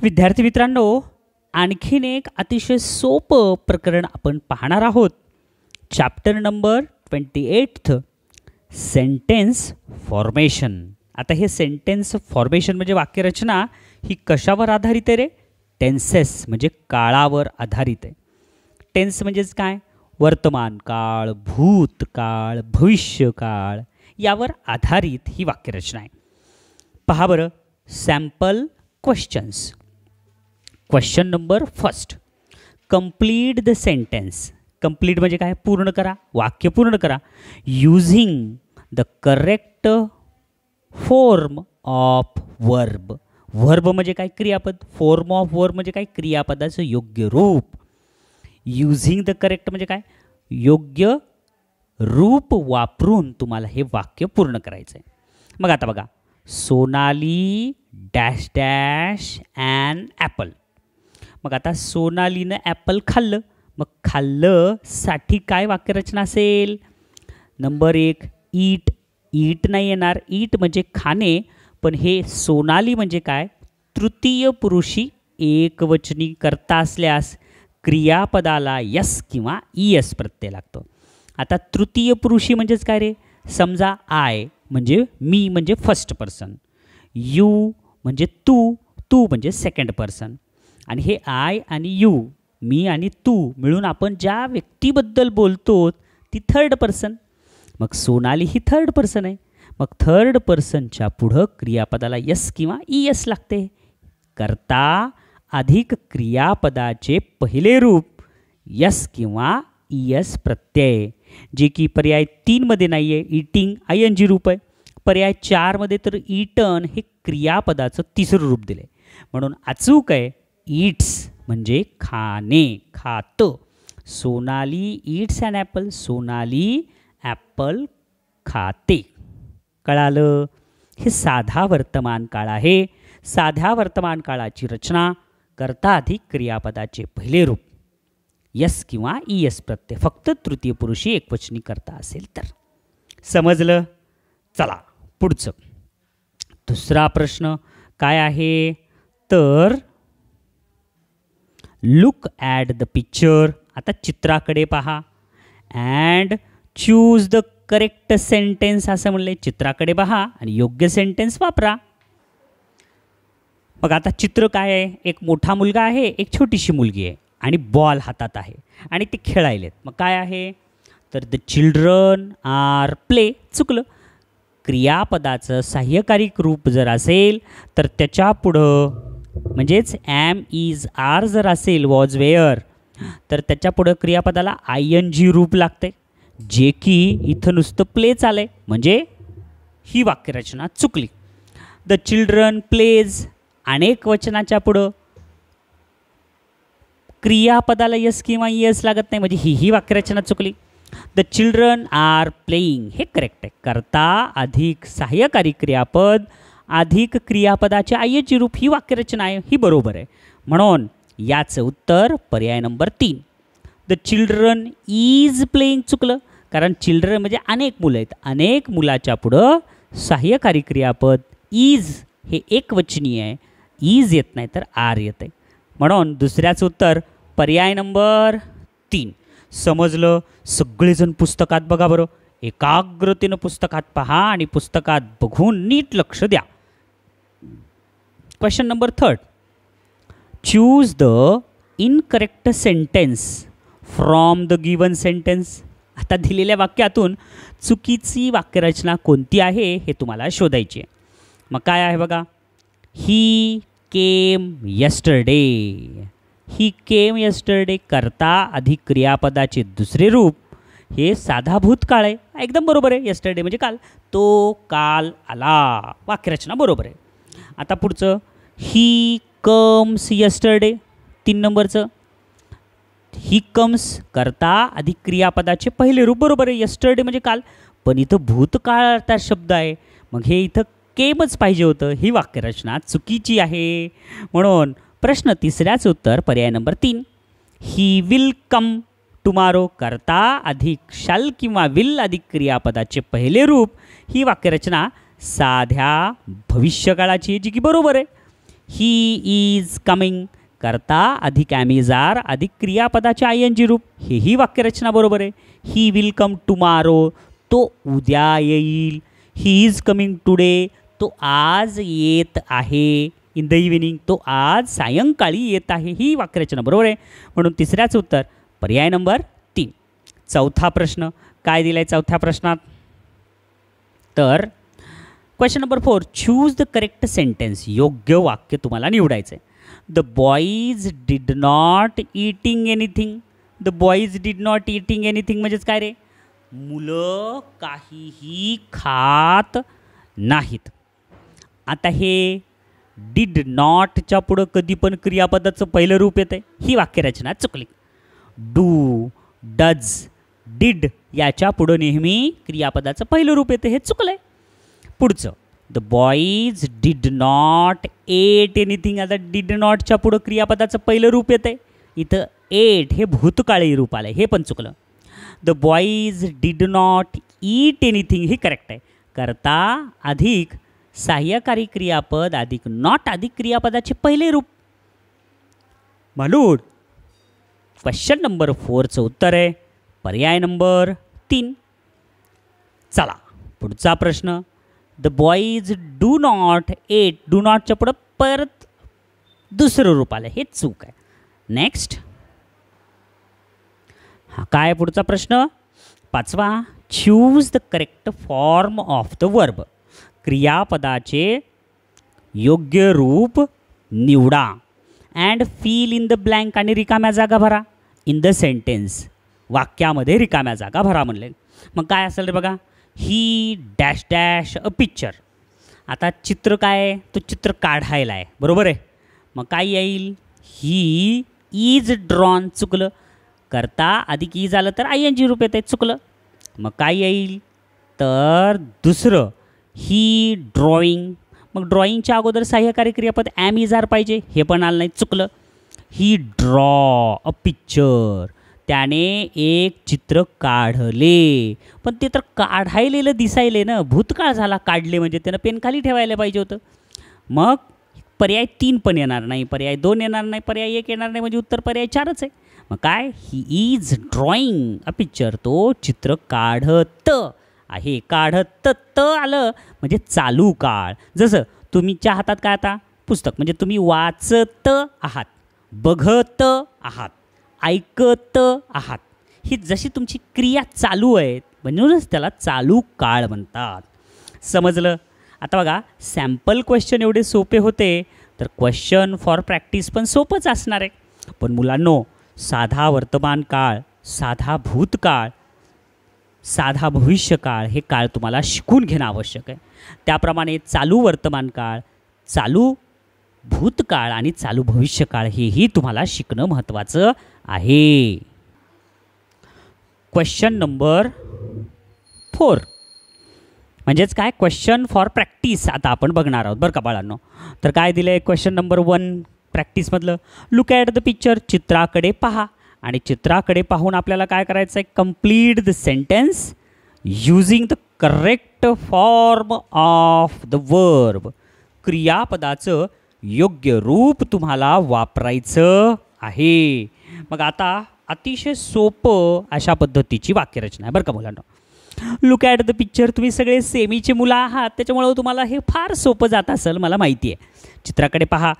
विद्यार्थी मित्रांनो, आणखीन एक अतिशय सोपं प्रकरण आपण पाहणार आहोत. Chapter number 28 sentence formation. आता हे सेंटेन्स फॉर्मेशन म्हणजे वाक्यरचना ही कशावर आधारित आहे रे? टेन्सेस म्हणजे काळावर आधारित आहे. टेन्स म्हणजेच काय? वर्तमान काळ, भूतकाळ, भविष्यकाळ यावर आधारित ही वाक्यरचना आहे. पहा बरं, sample questions. Question number first, complete the sentence. Complete म्हणजे काय? पूर्ण करा, वाक्य पूर्ण करा. Using the correct form of verb. Verb म्हणजे काय? क्रियापद. फॉर्म ऑफ वर्ब म्हणजे काय? क्रियापदाचं योग्य रूप. यूजिंग द करेक्ट म्हणजे काय? योग्य रूप वापरून तुम्हाला हे वाक्य पूर्ण करायचं आहे. मग आता बघा, Sonali dash dash an apple. मग आता सोनालीनं ॲपल खाल्लं. मग खाल्लं साठी काय वाक्यरचना असेल? नंबर 1, ईट. ईट नाही येणार, ईट म्हणजे खाणे, पण हे सोनाली म्हणजे काय? तृतीय पुरुषी एकवचनी करता असल्यास क्रियापदाला यस किंवा ईएस प्रत्यय लागतो. आता तृतीय पुरुषी म्हणजेच काय रे? समजा आय म्हणजे मी म्हणजे फर्स्ट पर्सन, यू म्हणजे तू, तू म्हणजे सेकंड पर्सन, आणि हे आय आणि यू, मी आणि तू मिळून आपण ज्या व्यक्तीबद्दल बोलतो ती थर्ड पर्सन. मग सोनाली ही थर्ड पर्सन आहे. मग थर्ड पर्सनच्या पुढं क्रियापदाला यस किंवा ईएस लागते. करता अधिक क्रियापदाचे पहिले रूप यस किंवा ईएस प्रत्यय, जे की पर्याय 3 मध्ये नाही आहे. ईटिंग आयएनजी रूप आहे. पर्याय 4 मध्ये तर ईटन हे क्रियापदाचं तिसरं रूप दिले. म्हणून अचूक आहे ईट्स म्हणजे खाणे, खातं. Sonali eats an apple. Sonali apple खाते. कळालं? हे साधा वर्तमान काळ आहे. साध्या वर्तमान काळाची रचना करता अधिक क्रियापदाचे पहिले रूप यस किंवा ईएस प्रत्यय, फक्त तृतीय पुरुषी एकवचनी करता असेल तर. समजलं? चला पुढचं. दुसरा प्रश्न काय आहे तर लुक ॲट द पिक्चर. आता चित्राकडे पहा and choose the correct sentence असं म्हणले. चित्राकडे पहा आणि योग्य सेंटेन्स वापरा. मग आता चित्र काय आहे? एक मोठा मुलगा आहे, एक छोटीशी मुलगी आहे आणि बॉल हातात आहे आणि ते खेळायलेत. मग काय आहे तर द चिल्ड्रन आर प्ले. चुकलं. क्रियापदाचं सहाय्यकारी रूप जर असेल तर त्याच्या पुढं म्हणजेच ॲम इज आर जर असेल, वॉज वेअर, तर त्याच्या पुढं क्रियापदाला आयएनजी रूप लागते, जे की इथं नुसतं प्ले चालय, म्हणजे ही वाक्यरचना चुकली. द चिल्ड्रन प्लेज अनेक वचनाच्या पुढं क्रियापदाला यस किंवा ईएस लागत नाही, म्हणजे ही वाक्यरचना चुकली. द चिल्ड्रन आर प्लेईंग हे करेक्ट आहे. करता अधिक सहाय्यकारी क्रियापद अधिक क्रियापदाचे आयएनजी रूप ही वाक्यरचना आहे, ही बरोबर आहे. म्हणून याचं उत्तर पर्याय number 3. The children is playing चुकलं, कारण चिल्ड्रन म्हणजे अनेक मुलं आहेत. अनेक मुलाच्या पुढं सहाय्यकारी क्रियापद इज हे एकवचनीय आहे. इज येत नाही तर आर येत आहे. म्हणून दुसऱ्याचं उत्तर पर्याय नंबर 3. समजलं? सगळेजण पुस्तकात बघा बरं. एकाग्रतेनं पुस्तकात पहा आणि पुस्तकात बघून नीट लक्ष द्या. Question number 3, choose the incorrect sentence from the given sentence. आता दिलेल्या वाक्यातून चुकीची वाक्यरचना कोणती आहे हे तुम्हाला शोधायची आहे. मग काय आहे बघा, ही केम यस्टरडे. ही केम यस्टरडे करता अधिक क्रियापदाचे दुसरे रूप हे साधा भूतकाळ आहे. एकदम बरोबर आहे. यस्टरडे म्हणजे काल, तो काल आला. वाक्यरचना बरोबर आहे. आता पुढचं, ही कम्स यस्टरडे 3 नंबरचं. ही कम्स करता अधिक क्रियापदाचे पहिले रूप बरोबर आहे. यस्टरडे म्हणजे काल, पण इथं भूतकाळाचा शब्द आहे, मग हे इथं केमच पाहिजे होतं. ही वाक्यरचना चुकीची आहे. म्हणून प्रश्न तिसऱ्याचं उत्तर पर्याय number 3. He will come tomorrow करता अधिक शाल किंवा विल अधिक क्रियापदाचे पहिले रूप ही वाक्यरचना साध्या भविष्यकाळाची, जी की बरोबर आहे. ही इज कमिंग, करता अधिक ॲम इज आर अधिक क्रियापदाचे ING रूप, हेही वाक्यरचना बरोबर आहे. ही विल कम टुमारो, तो उद्या येईल. ही इज कमिंग टुडे, तो आज येत आहे. इन द इव्हिनिंग, तो आज सायंकाळी येत आहे. ही वाक्यरचना बरोबर आहे. म्हणून तिसऱ्याचं उत्तर पर्याय नंबर 3. चौथा प्रश्न काय दिला आहे चौथ्या प्रश्नात? तर question number 4, choose the correct sentence. योग्य वाक्य तुम्हाला निवडायचं आहे. The boys did not eating anything. The boys did not eating anything म्हणजेच काय रे? मुलं काहीही खात नाहीत. आता हे डिड नॉटच्या पुढं कधी पण क्रियापदाचं पहिलं रूप येतं आहे. ही वाक्यरचना चुकली. डू, डज, डिड याच्या पुढं नेहमी क्रियापदाचं पहिलं रूप येतं, हे चुकलं आहे. पुढचं, the boys did not at anything. आता डिड नॉटच्या पुढं क्रियापदाचं पहिलं रूप येतं आहे. इथं एट हे भूतकाळी रूप आलं आहे, हे पण चुकलं. The boys did not eat anything he correct आहे. करता अधिक सहाय्यकारी क्रियापद अधिक नॉट अधिक क्रियापदाचे पहिले रूप. म्हणून क्वेश्चन नंबर 4चं उत्तर आहे पर्याय नंबर 3. चला पुढचा प्रश्न. The boys do not eat. डू नॉटच्या पुढं परत दुसरं रूप आलं, हे चूक आहे. नेक्स्ट, हा काय पुढचा प्रश्न? 5वा, choose the correct form of the verb. क्रियापदाचे योग्य रूप निवडा. And fill in the blank आणि रिकाम्या जागा भरा. इन द सेंटेन्स, वाक्यामध्ये रिकाम्या जागा भरा म्हणले. मग काय असेल रे बघा? ही डॅश डॅश अ पिक्चर. आता चित्र काय आहे? तो चित्र काढायला आहे, बरोबर आहे. मग काय येईल? ही इज ड्रॉन, चुकलं. करता अधिक ई झालं तर ING रूप येते, चुकलं. मग काय येईल? तर दुसरं, ही ड्रॉईंग. मग ड्रॉईंगच्या अगोदर सहाय्यकारी क्रियापद ॲम इज आर पाहिजे, हे पण आलं नाही, चुकलं. ही ड्रॉ अ पिक्चर. त्याने एक चित्र काढले, पण ते तर काढायलेलं दिसायले ना, भूतकाळ झाला. काढले म्हणजे त्यानं पेन खाली ठेवायला पाहिजे होतं. मग पर्याय 3 पण येणार नाही, पर्याय 2 येणार नाही, पर्याय 1 येणार नाही, म्हणजे उत्तर पर्याय 4च आहे. मग काय? He is drawing a picture. तो चित्र काढत आहे. काढत आलं म्हणजे चालू काळ. जसं तुमच्या हातात काय आता? पुस्तक. म्हणजे तुम्ही वाचत आहात, बघत आहात, ऐकत आहात. ही जशी तुमची क्रिया चालू आहे, म्हणूनच त्याला चालू काळ म्हणतात. समजलं? आता बघा, सॅम्पल क्वेश्चन एवढे सोपे होते, तर क्वेश्चन फॉर प्रॅक्टिस पण सोपंच असणार आहे. पण मुलांनो, साधा वर्तमान काळ, साधा भूतकाळ, साधा भविष्यकाळ हे काळ तुम्हाला शिकून घेणं आवश्यक आहे. त्याप्रमाणे चालू वर्तमान काळ, चालू भूतकाळ आणि चालू भविष्यकाळ हेही तुम्हाला शिकणं महत्त्वाचं आहे. क्वेश्चन नंबर 4 म्हणजेच काय? क्वेश्चन फॉर प्रॅक्टिस आता आपण बघणार आहोत बरं का बाळांनो. तर काय दिलं आहे क्वेश्चन नंबर 1 प्रॅक्टिसमधलं? Look at the picture. चित्राकडे पहा. आणि चित्राकडे पाहून आपल्याला काय करायचं आहे? Complete the sentence using the correct form of the verb. क्रियापदाचं योग्य रूप तुम्हाला वापरायचं आहे. मग आता अतिशय सोपं अशा पद्धतीची वाक्यरचना आहे बरं का मुलांना. Look at the picture. तुम्ही सगळे सेमीचे मुलं आहात, त्याच्यामुळं तुम्हाला हे फार सोपं जात असेल, मला माहिती आहे. चित्राकडे पहा.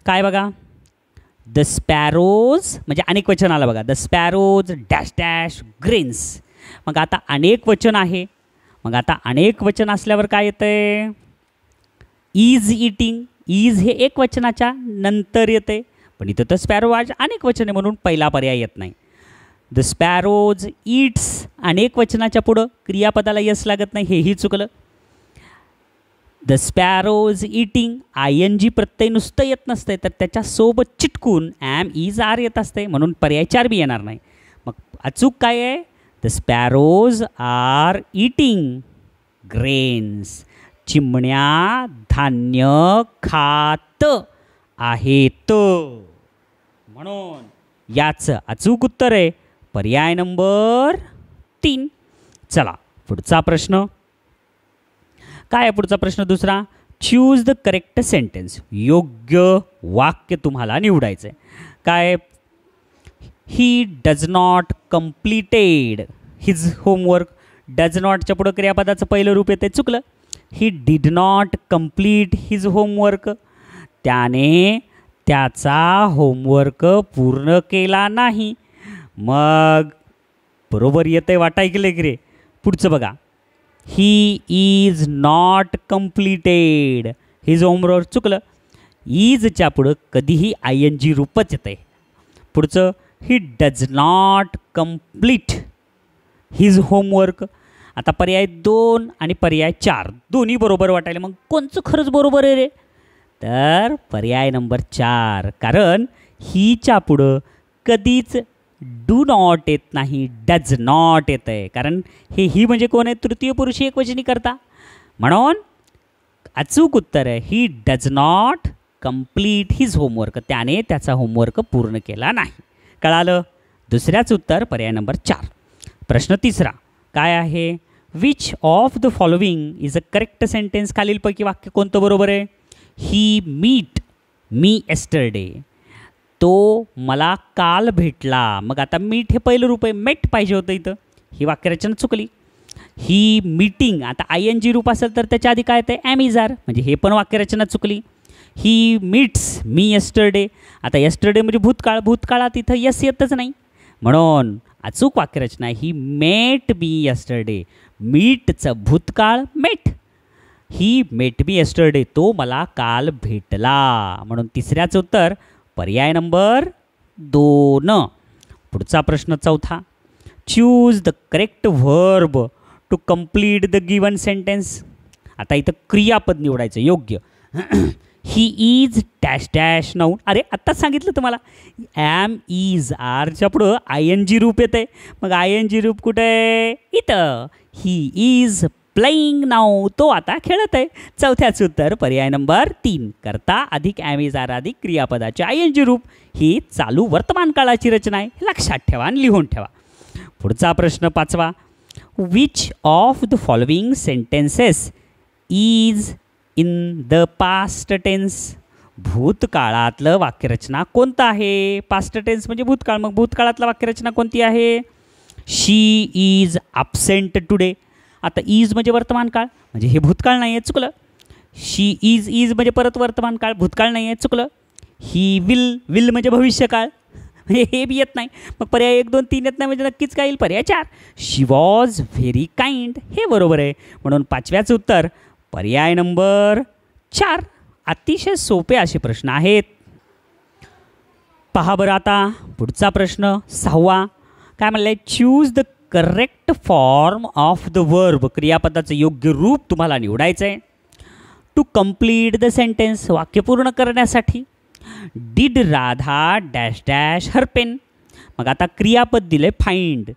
काय बघा? द स्पॅरोज म्हणजे अनेक वचन आलं बघा. The sparrows dash dash grains. मग आता अनेक वचन आहे. मग आता अनेक वचन असल्यावर काय येतं आहे? Is eating. इज हे एक वचनाच्या नंतर येते, पण इथं तर स्पॅरो आज अनेक वचन आहे म्हणून पहिला पर्याय येत नाही. द स्पॅरोज इट्स अनेक वचनाच्या पुढं क्रियापदाला यस लागत नाही, हेही चुकलं. द स्पॅरोज इटिंग ING प्रत्यय नुसतं येत नसते, तर त्याच्यासोबत चिटकून ॲम इज आर येत असते, म्हणून पर्याय 4 बी येणार नाही. मग अचूक काय आहे? The sparrows are eating grains. चिमण्या धान्य खात आहेत. म्हणून याचं अचूक उत्तर आहे पर्याय नंबर 3. चला पुढचा प्रश्न. काय आहे पुढचा प्रश्न? दुसरा. Choose the correct sentence. योग्य वाक्य तुम्हाला निवडायचं आहे. काय? He does not completed his homework. Does नॉटच्या पुढं क्रियापदाचं पहिलं रूप येतं, चुकलं. He did not complete his homework. त्याने त्याचा होमवर्क पूर्ण केला नाही. मग बरोबर येतं आहे वाटा ऐकलं की रे. पुढचं बघा. He is not completed his homework, चुकलं. इजच्या पुढं कधीही ING रूपच येतं आहे. पुढचं ही does not complete his homework. आता पर्याय 2 आणि पर्याय 4 दोन्ही बरोबर वाटायला. मग कोणचं खरंच बरोबर आहे रे? तर पर्याय नंबर 4. कारण हीच्या पुढं कधीच डू नॉट येत नाही, डज नॉट येत आहे. कारण ही म्हणजे कोण आहे? तृतीय पुरुषी एकवचनी करता. म्हणून अचूक उत्तर आहे ही does not complete his homework. त्याने त्याचा होमवर्क पूर्ण केला नाही. कळालं? दुसऱ्याच उत्तर पर्याय नंबर 4. प्रश्न तिसरा काय आहे? Which of the following is a correct sentence. खालीलपैकी वाक्य कोणतं बरोबर आहे? ही मीट मी एस्टरडे. तो मला काल भेटला. मग आता मीट हे पहिलं रूप आहे, मेट पाहिजे होतं इथं. ही वाक्यरचना चुकली. ही मीटिंग, आता ING रूप असेल तर त्याच्या आधी काय येतं? Am is are. म्हणजे हे पण वाक्यरचना चुकली. He meets me yesterday. आता एस्टरडे म्हणजे भूतकाळ, भूतकाळात इथं यस येतच नाही. म्हणून अचूक वाक्यरचना ही मेट मी एस्टरडे. मीटचं भूतकाळ मेट. ही मेट मी एस्टरडे. तो मला काल भेटला. म्हणून तिसऱ्याचं उत्तर पर्याय नंबर 2. पुढचा प्रश्न चौथा. Choose the correct verb to complete the given sentence. आता इथं क्रियापद निवडायचं योग्य. He is dash dash now. अरे आत्ताच सांगितलं तुम्हाला. ॲम इज आरच्या पुढं ING रूप येतं आहे. मग ING रूप कुठे आहे? इथं. He is playing now. तो आता खेळत आहे. चौथ्याचं उत्तर पर्याय नंबर 3. करता अधिक ॲम इज आर अधिक क्रियापदाचे ING रूप. ही चालू वर्तमान काळाची रचना आहे. हे लक्षात ठेवा आणि लिहून ठेवा. पुढचा प्रश्न 5वा. Which of the following sentences is in the past tense. भूतकाळातलं वाक्यरचना कोणतं आहे? पास्ट टेन्स म्हणजे भूतकाळ. मग भूतकाळातलं वाक्यरचना कोणती आहे? शी इज ॲब्सेंट टुडे. आता इज म्हणजे वर्तमान काळ, म्हणजे हे भूतकाळ नाही आहे, चुकलं. शी इज म्हणजे परत वर्तमान काळ, भूतकाळ नाही आहे, चुकलं. ही विल म्हणजे भविष्यकाळ, म्हणजे हे बी येत नाही. मग पर्याय 1, 2, 3 येत नाही म्हणजे नक्कीच काय येईल? पर्याय 4. शी वॉज व्हेरी काइंड. हे बरोबर आहे. म्हणून 5व्याचं उत्तर पर्याय नंबर 4. अतिशय सोपे असे प्रश्न आहेत. पहा बरं आता पुढचा प्रश्न 6वा. काय म्हणलं आहे? Choose the correct form of the verb. क्रियापदाचं योग्य रूप तुम्हाला निवडायचं आहे. To complete the sentence. वाक्य पूर्ण करण्यासाठी. Did Radha dash dash her pen. मग आता क्रियापद दिले फाइंड.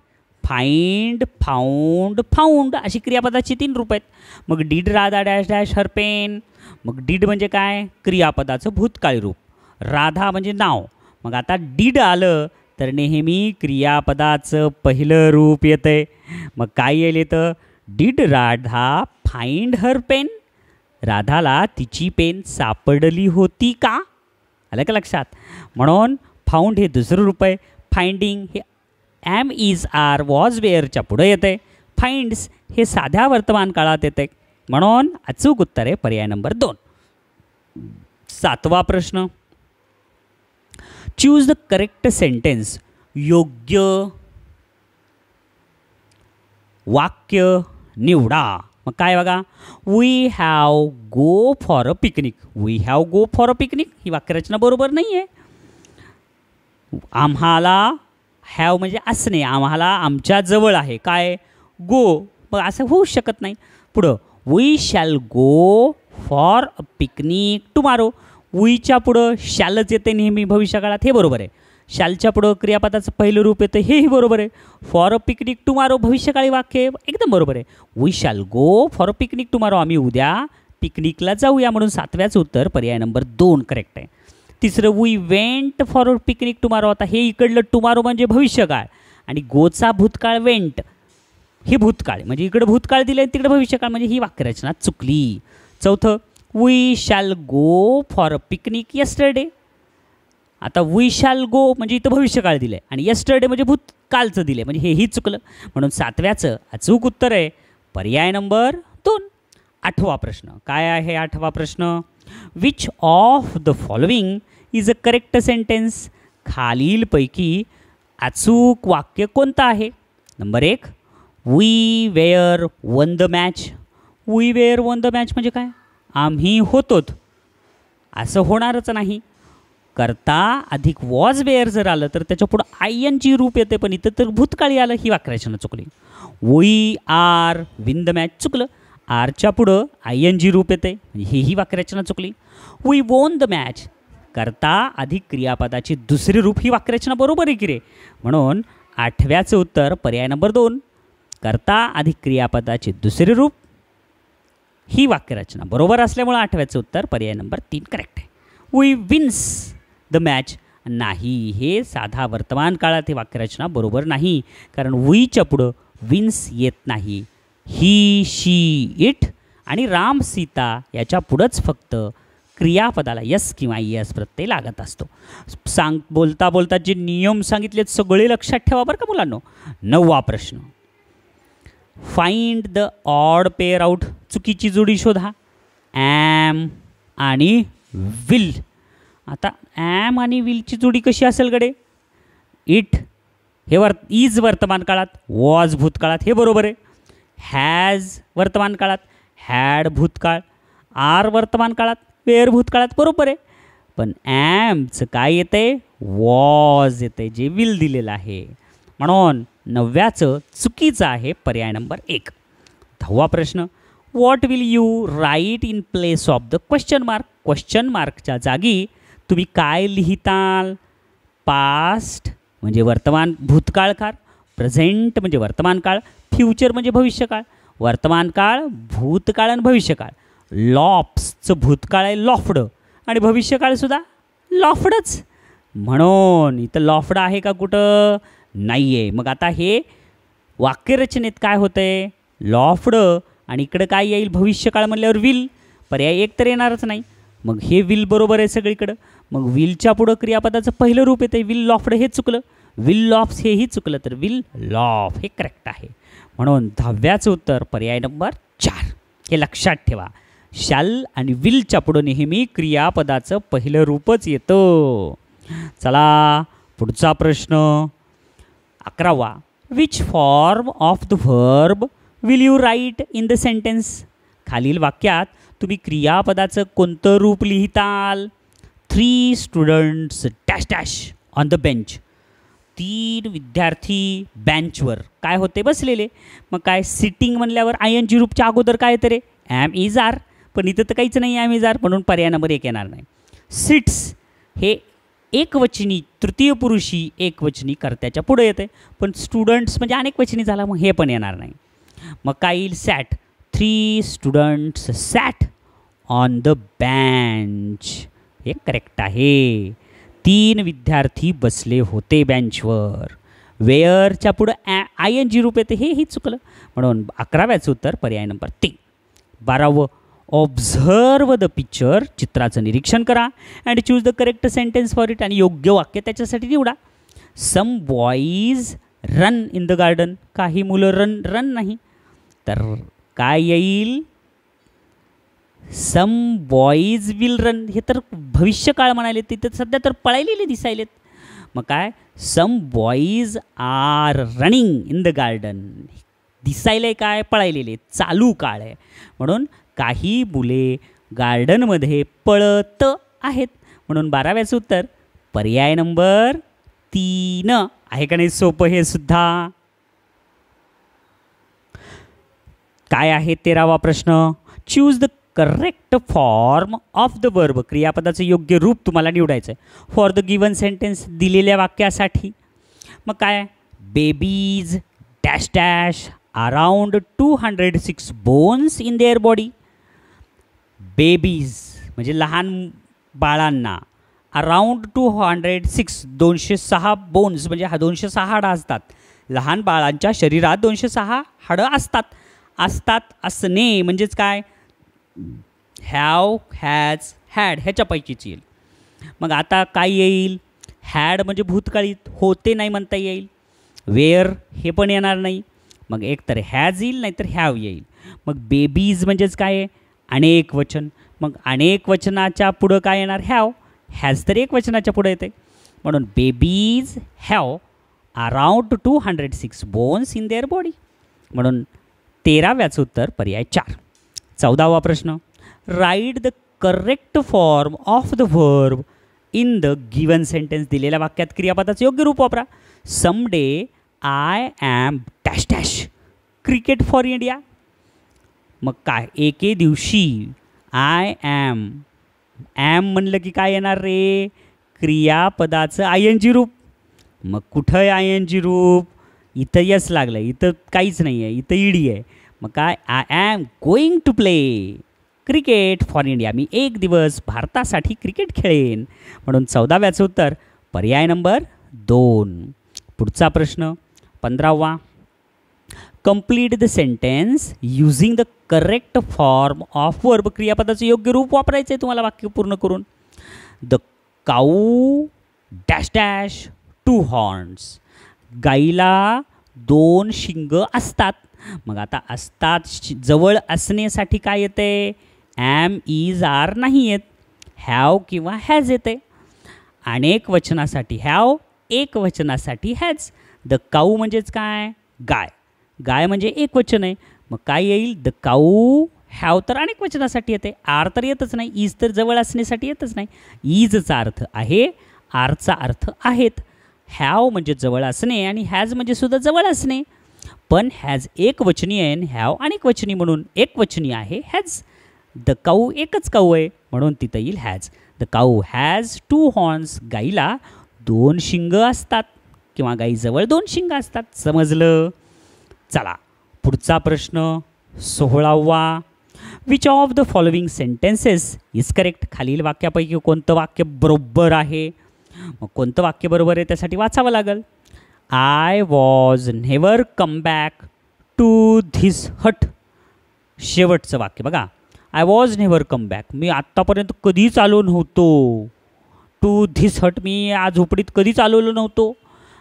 फाइंड, फाउंड, फाउंड अशी क्रियापदाची 3 रूप आहेत. मग did Radha dash dash her pen. मग डिड म्हणजे काय? क्रियापदाचं भूतकाळी रूप. राधा म्हणजे नाव. मग आता डिड आलं तर नेहमी क्रियापदाचं पहिलं रूप येतं आहे. मग काय येईल येतं? Did Radha find her pen. राधाला तिची पेन सापडली होती का? आलं का लक्षात? म्हणून फाउंड हे दुसरं रूप आहे. फाइंडिंग हे ॲम इज आर वॉज वेअरच्या पुढं येतं आहे. फाइंड्स हे साध्या वर्तमान काळात येतं आहे. म्हणून अचूक उत्तर आहे पर्याय नंबर 2. 7वा प्रश्न. Choose the correct sentence. योग्य वाक्य निवडा. मग काय बघा? We have go for a picnic. We have go for a picnic ही वाक्यरचना बरोबर नाही आहे. आम्हाला हॅव म्हणजे असणे. आम्हाला आमच्या जवळ आहे काय? गो. मग असं होऊ शकत नाही. पुढं we shall go for a picnic tomorrow. वीच्या पुढं शॅलच येते नेहमी भविष्यकाळात. हे बरोबर आहे. शॅलच्या पुढं क्रियापदाचं पहिलं रूप येतं. हेही बरोबर आहे. फॉर अ पिकनिक टुमारो भविष्यकाळी वाक्य एकदम बरोबर आहे. We shall go for a picnic tomorrow. आम्ही उद्या पिकनिकला जाऊया. म्हणून 7व्याचं उत्तर पर्याय नंबर 2 करेक्ट आहे. तिसरं we went for a picnic tomorrow. आता हे इकडलं टुमारो म्हणजे भविष्यकाळ आणि गोचा भूतकाळ वेंट हे भूतकाळ म्हणजे इकडं भूतकाळ दिले तिकडे भविष्यकाळ म्हणजे ही वाक्यरचना चुकली. 4थं we shall go for a picnic yesterday. आता वी शॅल गो म्हणजे इथं भविष्यकाळ दिलं आहे आणि यस्टरडे म्हणजे भूतकाळचं दिलं आहे, म्हणजे हेही चुकलं. म्हणून 7व्याचं अचूक उत्तर आहे पर्याय नंबर 2. 8वा प्रश्न काय आहे? 8वा प्रश्न, which of the following is a correct sentence. खालीलपैकी अचूक वाक्य कोणतं आहे? Number 1, we were won the match. We were won the match म्हणजे काय? आम्ही होतोत, असं होणारच नाही. करता अधिक वॉज वेअर जर आलं तर त्याच्या पुढं ING रूप येते, पण इथं तर भूतकाळी आलं, ही वाक्यरचना चुकली. We are win the match चुकलं, आरच्या पुढं ING रूप येते, ही वाक्यरचना चुकली. वी वोन द मॅच, करता अधिक क्रियापदाची दुसरी रूप, ही वाक्यरचना बरोबर आहे की रे? म्हणून 8व्याचं उत्तर पर्याय नंबर 2, करता अधिक क्रियापदाची दुसरी रूप, ही वाक्यरचना बरोबर असल्यामुळे 8व्याचं उत्तर पर्याय नंबर 3 करेक्ट आहे. वी विन्स द मॅच नाही, हे साधा वर्तमान काळात ही वाक्यरचना बरोबर नाही, कारण वीच्या पुढं विन्स येत नाही. ही, शी, इट आणि राम सीता याच्या पुढंच फक्त क्रियापदाला यस किंवा यस प्रत्यय लागत असतो. बोलता बोलता जे नियम सांगितलेत सगळे लक्षात ठेवा बरं का मुलांनो. 9वा प्रश्न, find the odd pair out. चुकीची जोडी शोधा. ॲम आणि विल. आता ॲम आणि विलची जोडी कशी असेल गडे? इट हे इज वर्तमान काळात, वॉज भूतकाळात, हे बरोबर आहे. हॅज वर्तमान काळात, हॅड भूतकाळ, आर वर्तमान काळात, वेअर भूतकाळात, बरोबर आहे. पण ॲमचं काय येतं आहे? वॉज येतं आहे, जे विल दिलेलं आहे. म्हणून 9व्याचं चुकीचं आहे पर्याय नंबर 1. 10वा प्रश्न, what will you write in place of the question mark. Question मार्कच्या जागी तुम्ही काय लिहिताल? पास्ट म्हणजे वर्तमान भूतकाळ काळ, प्रेझेंट म्हणजे वर्तमान काळ, फ्युचर म्हणजे भविष्यकाळ. वर्तमान काळ भूतकाळ आणि भविष्यकाळ. लॉप्सचं भूतकाळ आहे लॉफ्ड आणि भविष्यकाळसुद्धा लॉफ्डच. म्हणून इथं लॉफ्ड आहे का कुठं? नाही आहे. मग आता हे वाक्यरचनेत काय होतं आहे? लॉफ्ड आणि इकडं काय येईल? भविष्यकाळ म्हणल्यावर विल. पर्याय 1 तर येणारच नाही. मग हे विल बरोबर आहे सगळीकडं. मग विलच्या पुढं क्रियापदाचं पहिलं रूप येतं, विल लॉफ्ड, हे चुकलं. विल लॉफ्स हेही चुकलं, तर विल लॉफ हे करेक्ट आहे. म्हणून 10व्याचं उत्तर पर्याय नंबर 4. हे लक्षात ठेवा. शॅल आणि विलच्या पुढं नेहमी क्रियापदाचं पहिलं रूपच येतं. चला पुढचा प्रश्न 11वा, which form of the verb will you write in the sentence. खालील वाक्यात तुम्ही क्रियापदाचं कोणतं रूप लिहिताल? 3 students dash dash on the bench. 3 विद्यार्थी बेंचवर काय होते? बसलेले. मग काय सिटिंग म्हणल्यावर ING रूपच्या अगोदर काय येतं रे? Am is R. पण इथं तर काहीच नाही ॲम इज आर, म्हणून पर्याय नंबर 1 येणार नाही. सिट्स हे एकवचनी तृतीय पुरुषी एकवचनी कर्त्याच्या पुढे येते, पण स्टुडंट्स म्हणजे अनेकवचनी झाला, मग हे पण येणार नाही. मग काय येईल? Sat. 3 students sat on the bench, हे करेक्ट आहे. 3 विद्यार्थी बसले होते बेंचवर. वेअरच्या पुढं ING रूप येते, हेही चुकलं. म्हणून 11व्याचं उत्तर पर्याय नंबर 3. 12वं, ऑब्झर्व द पिक्चर. चित्राचं निरीक्षण करा and choose the correct sentence for it. आणि योग्य वाक्य त्याच्यासाठी निवडा. Some boys run in the garden. काही मुलं रन नाही, तर काय येईल? Some boys will run. हे तर भविष्यकाळ म्हणाले, तिथे सध्या तर पळायलेले दिसायलेत. मग काय? Some boys are running in the garden. दिसायले काय? पळायलेले, चालू काळ आहे. म्हणून काही मुले गार्डनमध्ये पळत आहेत. म्हणून 12व्याचं उत्तर पर्याय नंबर 3 आहे. का नाही सोपं हे सुद्धा? काय आहे 13वा प्रश्न, choose the correct form of the verb. क्रियापदाचं योग्य रूप तुम्हाला निवडायचं आहे फॉर द गिवन सेंटेन्स, दिलेल्या वाक्यासाठी. मग काय? Babies dash dash around 206 bones in their body. Babies म्हणजे लहान बाळांना, अराउंड 206 206 बोन्स म्हणजे 206 हाडं असतात. लहान बाळांच्या शरीरात 206 हाडं असतात. असणे म्हणजेच काय? हॅव, हॅज, हॅड ह्याच्यापैकीच येईल. मग आता काय येईल? हॅड म्हणजे भूतकाळी होते नाही म्हणता येईल. वेअर हे पण येणार नाही. मग एक तर हॅज येईल नाही तर हॅव येईल. मग बेबीज म्हणजेच काय आहे? अनेक वचन. मग अनेक वचनाच्या पुढं काय येणार? हॅव. हॅज तर एक वचनाच्या पुढे येते. म्हणून babies have around 206 bones in their body. म्हणून 13व्याचं उत्तर पर्याय 4. 14वा प्रश्न. Write the correct form of the verb in the given sentence. दिलेल्या वाक्यात क्रियापदाचं योग्य रूप वापरा. Some day I am dash dash cricket for India. मग काय? एके दिवशी आय ॲम म्हणलं की काय येणार रे? क्रियापदाचं ING रूप. मग कुठं आहे ING रूप? इथं यस लागलं, इथं काहीच नाही आहे, इथं ईडी आहे. मग काय? I am going to play cricket for India. मी एक दिवस भारतासाठी क्रिकेट खेळेन. म्हणून 14व्याचं उत्तर पर्याय नंबर 2. पुढचा प्रश्न 15वा. Complete the sentence using the correct form of verb. क्रियापदाचं योग्य रूप वापरायचं आहे तुम्हाला वाक्य पूर्ण करून. The cow dash dash 2 horns. गाईला 2 शिंग असतात. मग आता असतात जवळ असण्यासाठी काय येते? ॲम, इज, आर नाही येत. हॅव किंवा हॅज येते. अनेक वचनासाठी हॅव, एक वचनासाठी हॅज. द काऊ म्हणजेच काय? गाय. गाय म्हणजे एक वचन आहे. मग काय येईल? द काऊ हॅव तर अनेक वचनासाठी येते. आर तर येतच नाही. इज तर जवळ असण्यासाठी येतच नाही. इजचा अर्थ आहे, आरचा अर्थ आहेत. हॅव म्हणजे जवळ असणे आणि हॅज म्हणजे सुद्धा जवळ असणे. पण हॅज एक वचनी आहे आणि हॅव अनेक वचनी, म्हणून एक वचनी आहे हॅज. द काऊ एकच काऊ आहे म्हणून तिथं येईल has. The cow has 2 horns. गाईला 2 शिंग असतात किंवा गाईजवळ 2 शिंग असतात. समजलं? चला पुढचा प्रश्न 16वा. Which of the following sentences is correct. खालील वाक्यापैकी कोणतं वाक्य बरोबर आहे? मग कोणतं वाक्य बरोबर आहे त्यासाठी वाचावं लागेल. I was never come back to this hut. शेवटचं वाक्य बघा. I was never come back. मी आत्तापर्यंत कधीच आलो नव्हतो. To this hut. मी या झोपडीत कधीच आलेलो नव्हतो.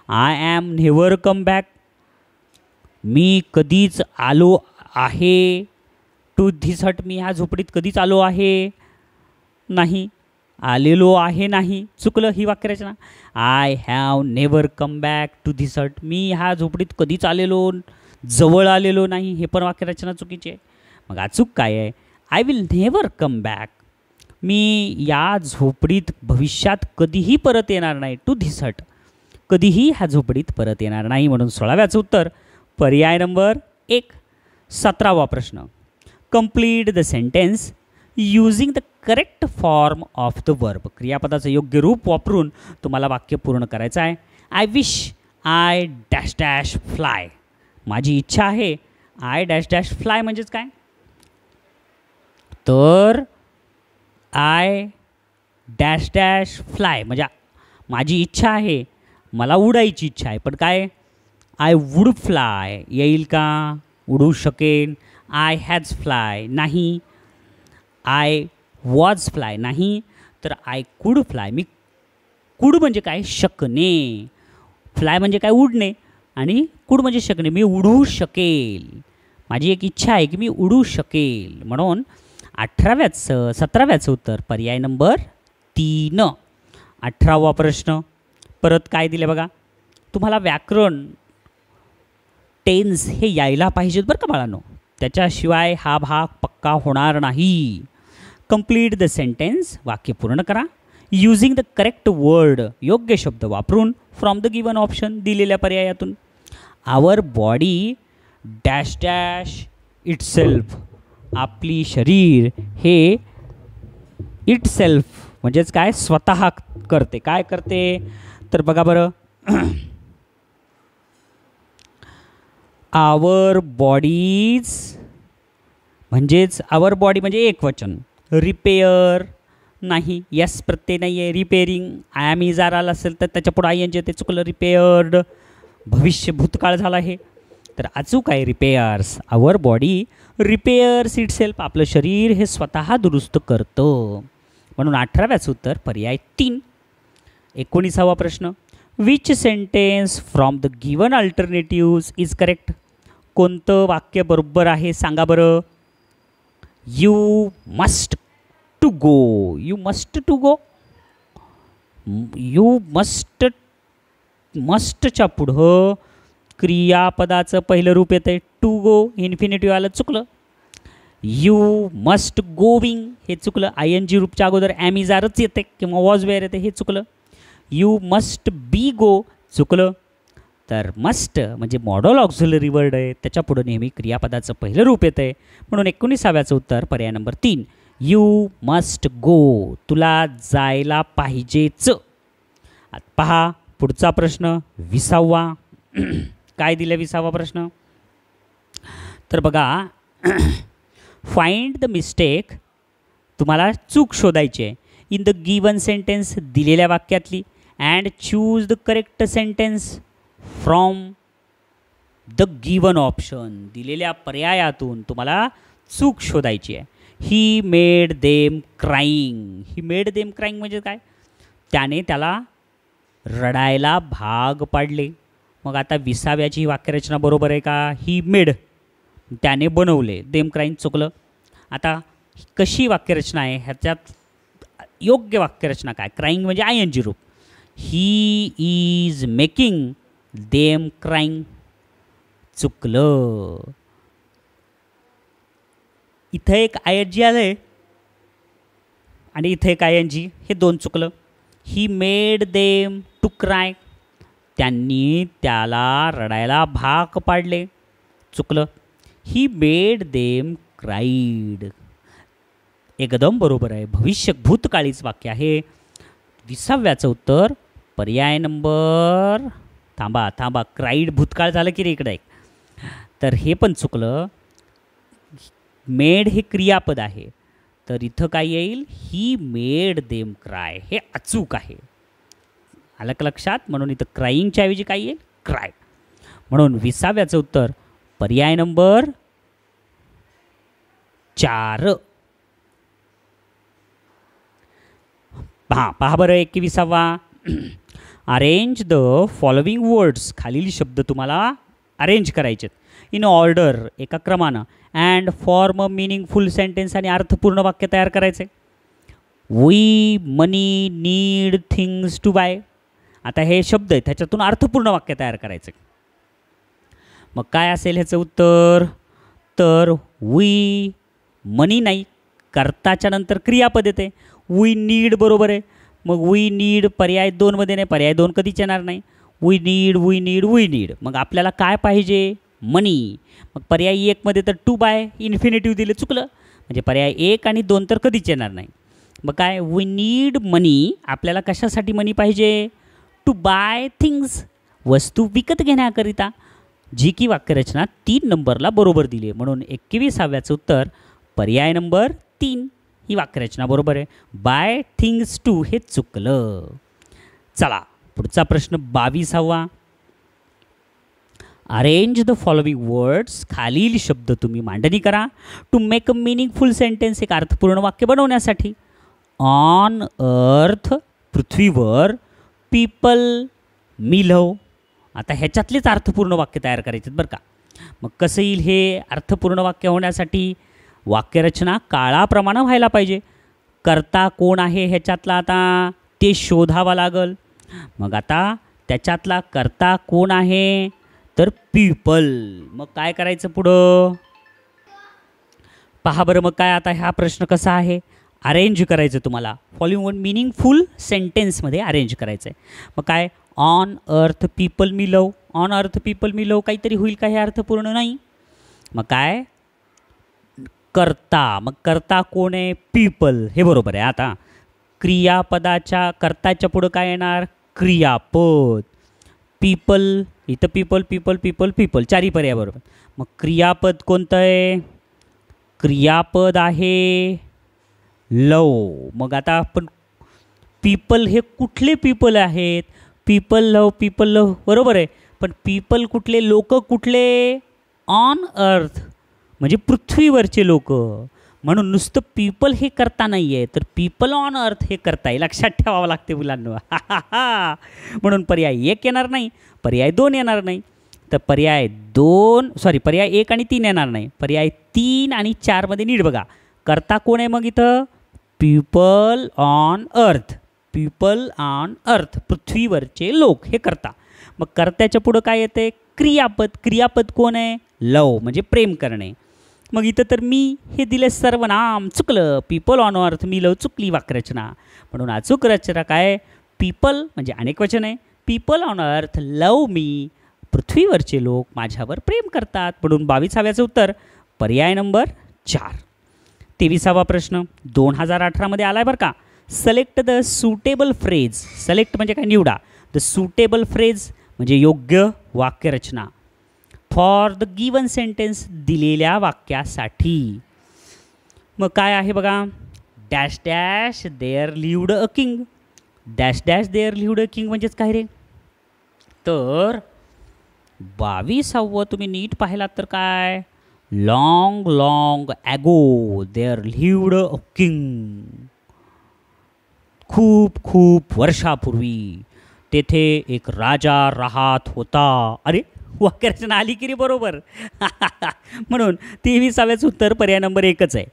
I am never come back. मी कधीच आलो आहे. To this hut. मी ह्या झोपडीत कधीच आलो आहे नाही. आलेलो आहे नाही. चुकलं ही वाक्यरचना. I have never come back to this hut. मी ह्या झोपडीत कधीच आलेलो, जवळ आलेलो नाही. हे पण वाक्यरचना चुकीची आहे. मग अचूक काय आहे? I will never come back. मी या झोपडीत भविष्यात कधीही परत येणार नाही. To this hut. कधीही ह्या झोपडीत परत येणार नाही. म्हणून 16व्याचं उत्तर पर्याय नंबर 1. 17वा प्रश्न. Complete the sentence using the correct form of the verb. क्रियापदाचं योग्य रूप वापरून तुम्हाला वाक्य पूर्ण करायचं आहे. I wish I dash dash fly. माझी इच्छा आहे. आय डॅश डॅश फ्लाय म्हणजेच काय? तर आय डॅश डॅश फ्लाय म्हणजे माझी इच्छा आहे, मला उडायची इच्छा आहे. पण काय? आय वुड फ्लाय येईल का? उडू शकेन. आय हॅज फ्लाय नाही. आय वॉज फ्लाय नाही. तर I could fly. Me could म्हणजे काय? शकणे. फ्लाय म्हणजे काय? उडणे. आणि कुड म्हणजे शकणे. मी उडू शकेल. माझी एक इच्छा आहे की मी उडू शकेल. म्हणून 17व्याचं उत्तर पर्याय नंबर 3. 18वा प्रश्न. परत काय दिले बघा. तुम्हाला व्याकरण टेन्स हे यायला पाहिजेत बरं का बाळांनो. त्याच्याशिवाय हा भाग पक्का होणार नाही. Complete the sentence. वाक्य पूर्ण करा. Using the correct word. योग्य शब्द वापरून फ्रॉम द गिवन ऑप्शन. दिलेल्या पर्यायातून. आवर बॉडी डॅश डॅश इटसेल्फ. आपली शरीर हे इटसेल्फ म्हणजेच काय? स्वतः करते. काय करते? तर बघा बरं. आवर बॉडीज म्हणजेच आवर बॉडी म्हणजे एक वचन. रिपेअर नाही. यस प्रत्यय नाही आहे. Repairing. I am is are आला असेल तर त्याच्या पुढे ING येते. चुकलं. रिपेअर्ड भविष्य भूतकाळ झाला आहे. तर अचूक आहे repairs. Our body repairs itself, आपलं शरीर हे स्वतः दुरुस्त करतं. म्हणून 18व्याचं उत्तर पर्याय 3. 19वा प्रश्न, which sentence from the given alternatives is correct. कोणतं वाक्य बरोबर आहे सांगा बरं. You must to go, you must to go, you मस्टच्या पुढं क्रियापदाचं पहिलं रूप येतं आहे टू गो, इन्फिनिटिव्ह आलं चुकलं. यू मस्ट गोविंग हे चुकलं, आय एन जी रूपच्या अगोदर ॲमिजारच येते किंवा वॉज वेअर येते हे चुकलं. यू मस्ट बी गो चुकलं. तर मस्ट म्हणजे मॉडल ऑक्झिलरी वर्ड आहे, त्याच्या पुढं नेहमी क्रियापदाचं पहिलं रूप येतं आहे. म्हणून 19व्याचं उत्तर पर्याय नंबर 3. यू मस्ट गो, तुला जायला पाहिजेच. आता पहा पुढचा प्रश्न 20वा. काय दिलं 20वा प्रश्न, तर बघा फाइंड द मिस्टेक, तुम्हाला चूक शोधायची आहे इन द गिवन सेंटेन्स, दिलेल्या वाक्यातली, and choose the correct sentence from the given option, दिलेल्या पर्यायातून तुम्हाला चूक शोधायची आहे. He made them crying, he made them crying म्हणजे काय, त्याने त्याला रडायला भाग पाडले. मग आता 20व्याची वाक्यरचना बरोबर आहे का, ही मेड त्याने बनवले, देम क्राईंग चुकलं. आता कशी वाक्यरचना आहे ह्याच्यात योग्य वाक्यरचना काय, क्राईंग म्हणजे आय एन जी रूप, he is making them crying चुकलं. इथं एक आय एन जी आलं आहे आणि इथं एक आय एन जी, हे दोन चुकलं. He made them to cry, त्यांनी त्याला रडायला भाग पाडले चुकलं. ही मेड देम क्राईड एकदम बरोबर आहे, भविष्य भूतकाळीच वाक्य आहे. 20व्याचं उत्तर पर्याय नंबर, थांबा क्राईड भूतकाळ झालं की रे इकडे, तर हे पण चुकलं. मेड हे क्रियापद आहे, तर इथं काय येईल, ही मेड देम क्राय, हे अचूक आहे. आलं का लक्षात. म्हणून इथं क्राईंगच्या ऐवजी काय येईल, क्राय. म्हणून 20व्याचं उत्तर पर्याय नंबर 4. पहा बरं 21वा. अरेंज द फॉलोविंग वर्ड्स, खालील शब्द तुम्हाला अरेंज करायचे इन ऑर्डर, एका क्रमानं, and form a meaningful sentence, आणि अर्थपूर्ण वाक्य तयार करायचे. We money need things to buy, आता हे शब्द आहेत त्याच्यातून अर्थपूर्ण वाक्य तयार करायचे. मग काय असेल ह्याचं उत्तर, तर वी मनी नाही, कर्ताच्या नंतर क्रियापद येते, वी नीड बरोबर आहे. मग वी नीड पर्याय 2 मध्ये नाही, पर्याय 2 कधीच येणार नाही. वी नीड, मग आपल्याला काय पाहिजे, मनी. मग पर्याय 1 मध्ये तर टू बाय इन्फिनिटिव्ह दिलं चुकलं, म्हणजे पर्याय 1 आणि 2 तर कधीच येणार नाही. मग काय, वी नीड मनी, आपल्याला कशासाठी मनी पाहिजे, टू बाय थिंग्स, वस्तू विकत घेण्याकरिता. जी की वाक्यरचना 3 नंबरला बरोबर दिली, म्हणून 21व्याचं उत्तर पर्याय नंबर 3 ही वाक्यरचना बरोबर आहे. बाय थिंग्स टू हे चुकलं. चला पुढचा प्रश्न 22वा. अरेंज द फॉलोविंग वर्ड्स, खालील शब्द तुम्ही मांडणी करा to make a meaningful sentence, एक अर्थपूर्ण वाक्य बनवण्यासाठी. ऑन अर्थ, पृथ्वीवर, पीपल मी लव, आता ह्याच्यातलेच अर्थपूर्ण वाक्य तयार करायचे बरं का. मग कसं येईल हे अर्थपूर्ण वाक्य होण्यासाठी, वाक्यरचना काळाप्रमाणे व्हायला पाहिजे. कर्ता कोण आहे ह्याच्यातला आता ते शोधावा लागल. मग आता त्याच्यातला कर्ता कोण आहे, तर पीपल. मग काय करायचं पुढं, पहा बरं. मग काय आता हा प्रश्न कसा आहे, अरेंज करायचं तुम्हाला फॉलोइंग वन मिनिंगफुल सेंटेन्समध्ये अरेंज करायचं आहे. मग काय, on earth people me love, on earth people me love काहीतरी होईल का, हे अर्थपूर्ण नाही. मग काय, कर्ता, मग कर्ता कोण आहे, पीपल, हे बरोबर आहे. आता क्रियापदाच्या कर्ताच्या पुढं काय येणार, क्रियापद. पीपल, इथं पीपल पीपल पीपल पीपल चारही पर्याय बरोबर. मग क्रियापद कोणतं आहे, क्रियापद आहे लव. मग आता आपण पीपल हे कुठले पीपल आहेत, पीपल लव बरोबर आहे. पण पीपल कुठले, लोक कुठले, ऑन अर्थ. म्हणजे पृथ्वीवरचे लोक. म्हणून नुसतं पीपल हे करता नाही आहे, तर पीपल ऑन अर्थ हे करताय. लक्षात ठेवावं लागते मुलांना. म्हणून पर्याय 1 येणार नाही, पर्याय 2 येणार नाही, तर पर्याय 1 आणि 3 येणार नाही. पर्याय 3 आणि 4मध्ये नीट बघा. करता कोण आहे मग इथं? People on earth. People on earth, पृथ्वीवरचे लोक हे करता. मग कर्त्याच्या पुढं काय येते? क्रियापद. क्रियापद कोण आहे? लव, म्हणजे प्रेम करणे. मग इथं तर मी हे दिले सर्वनाम, चुकलं. पीपल ऑन अर्थ, मी लव, चुकली वाक्यरचना. म्हणून अचूक रचना काय? पीपल म्हणजे अनेक वचन आहे. पीपल ऑन अर्थ लव मी, पृथ्वीवरचे लोक माझ्यावर प्रेम करतात. म्हणून 22व्याचं उत्तर पर्याय नंबर 4. 23वा प्रश्न 2018मध्ये आलाय बरं का. Select the suitable phrase. Select म्हणजे काय? निवडा. द सुटेबल फ्रेज म्हणजे योग्य वाक्यरचना फॉर द गिवन सेंटेन्स, दिलेल्या वाक्यासाठी. मग काय आहे बघा. Dash dash there lived a king. Dash dash there lived a king म्हणजेच काय रे? तर 22वा तुम्ही नीट पाहिलात तर काय? Long long ago there lived a king. खूप खूप वर्षापूर्वी तेथे एक राजा राहत होता. अरे वाक्यरचना आली की रे बरोबर. म्हणून 23व्याचं उत्तर पर्याय नंबर 1च आहे.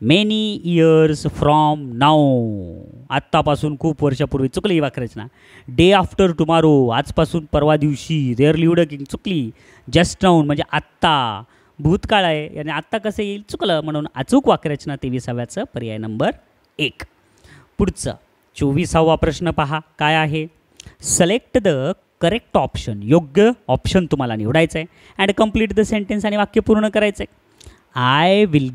मेनी इयर्स फ्रॉम नाऊ, आत्तापासून खूप वर्षापूर्वी, चुकली ही वाक्यरचना. डे आफ्टर टुमारो, आजपासून परवा दिवशी. देअर लिव्ड अ किंग, चुकली. जस्ट नाऊन म्हणजे आत्ता, भूतकाळ आहे आणि आत्ता कसं येईल? चुकलं. म्हणून अचूक वाक्यरचना 23व्याचं पर्याय नंबर 1. पुढचं 24वा प्रश्न पहा काय आहे. Select the correct option. योग्य ऑप्शन तुम्हाला निवडायचं आहे. अँड कंप्लीट द सेंटेन्स, आणि वाक्य पूर्ण करायचं आहे. आय विल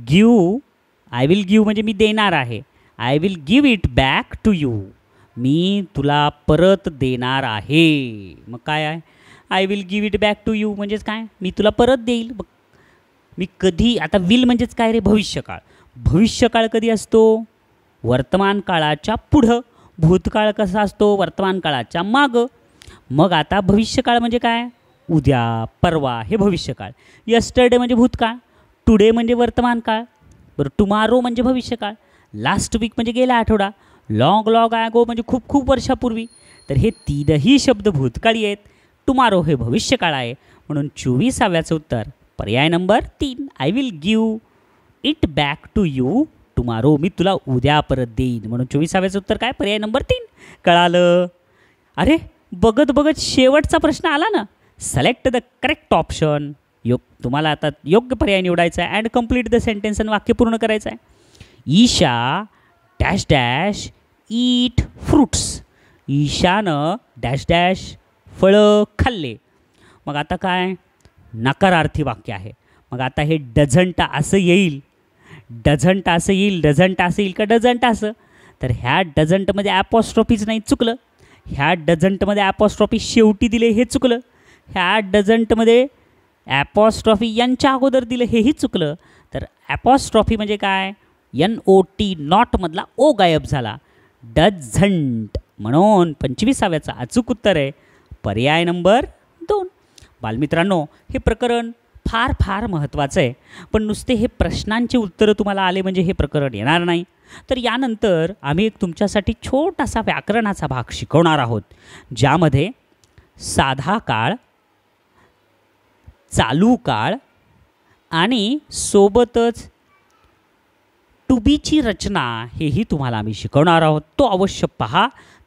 गिव्ह म्हणजे मी देणार आहे. I will give it back to you, मी तुला परत देणार आहे. मग काय आहे? I will give it back to you म्हणजेच काय? मी तुला परत देईल. मी कधी, आता विल म्हणजेच काय रे? भविष्यकाळ. भविष्यकाळ कधी असतो? वर्तमान काळाच्या पुढं. भूतकाळ कसा असतो? वर्तमान काळाच्या मागं. मग आता भविष्यकाळ म्हणजे काय? उद्या, परवा, हे भविष्यकाळ. यस्टरडे म्हणजे भूतकाळ. टुडे म्हणजे वर्तमान काळ. बरं, टुमारो म्हणजे भविष्यकाळ. लास्ट वीक म्हणजे गेला आठवडा. लॉंग लॉंग ॲगो म्हणजे खूप खूप वर्षापूर्वी. तर हे 3ही शब्द भूतकाळी आहेत. टुमारो हे भविष्यकाळ आहे. म्हणून 24व्याचं उत्तर पर्याय number 3. I will give it back to you tomorrow, मी तुला उद्या परत देईन. म्हणून 24व्याचं उत्तर काय? पर्याय नंबर 3. कळालं? अरे बघत बघत शेवटचा प्रश्न आला ना. Select the correct option. तुम्हाला आता योग्य पर्याय निवडायचा आहे. अँड कंप्लीट द सेंटेन्स, आणि वाक्य पूर्ण करायचं आहे. Isha dash dash eat fruits. ईशानं डॅश डॅश फळं खाल्ले. मग आता काय? नकारार्थी वाक्य आहे. मग आता हे डझंट असं येईल, डझंट असं येईल, डझंट असं येईल का डझंट असं? तर ह्या डझंटमध्ये ॲपॉस्ट्रॉफीच नाही, चुकलं. ह्या डझंटमध्ये ॲपॉस्ट्रॉफी शेवटी दिले, हे चुकलं. ह्या डझंटमध्ये ॲपॉस्ट्रॉफी यांच्या अगोदर दिलं, हेही चुकलं. तर ॲपॉस्ट्रॉफी म्हणजे काय? NOT, नॉटमधला ओ गायब झाला. डझंट. म्हणून 25व्याचा अचूक उत्तर आहे पर्याय नंबर 2. बालमित्रांनो, हे प्रकरण फार फार महत्त्वाचं आहे. पण नुसते हे प्रश्नांची उत्तरं तुम्हाला आले म्हणजे हे प्रकरण येणार नाही. तर यानंतर आम्ही एक तुमच्यासाठी छोटासा व्याकरणाचा भाग शिकवणार आहोत, ज्यामध्ये साधा काळ, चालू काळ आणि सोबतच टू बीची रचना हेही तुम्हाला आम्ही शिकवणार आहोत. तो अवश्य पहा,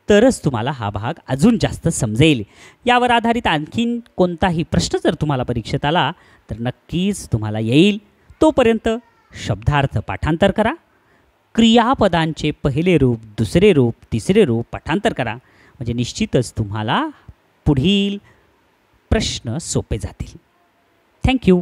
तरच तुम्हाला हा भाग अजून जास्त समजेल. यावर आधारित आणखीन कोणताही प्रश्न जर तुम्हाला परीक्षेत आला तर नक्कीच तुम्हाला येईल. तोपर्यंत शब्दार्थ पाठांतर करा. क्रियापदांचे पहिले रूप, दुसरे रूप, तिसरे रूप पाठांतर करा. म्हणजे निश्चितच तुम्हाला पुढील प्रश्न सोपे जातील. थँक्यू.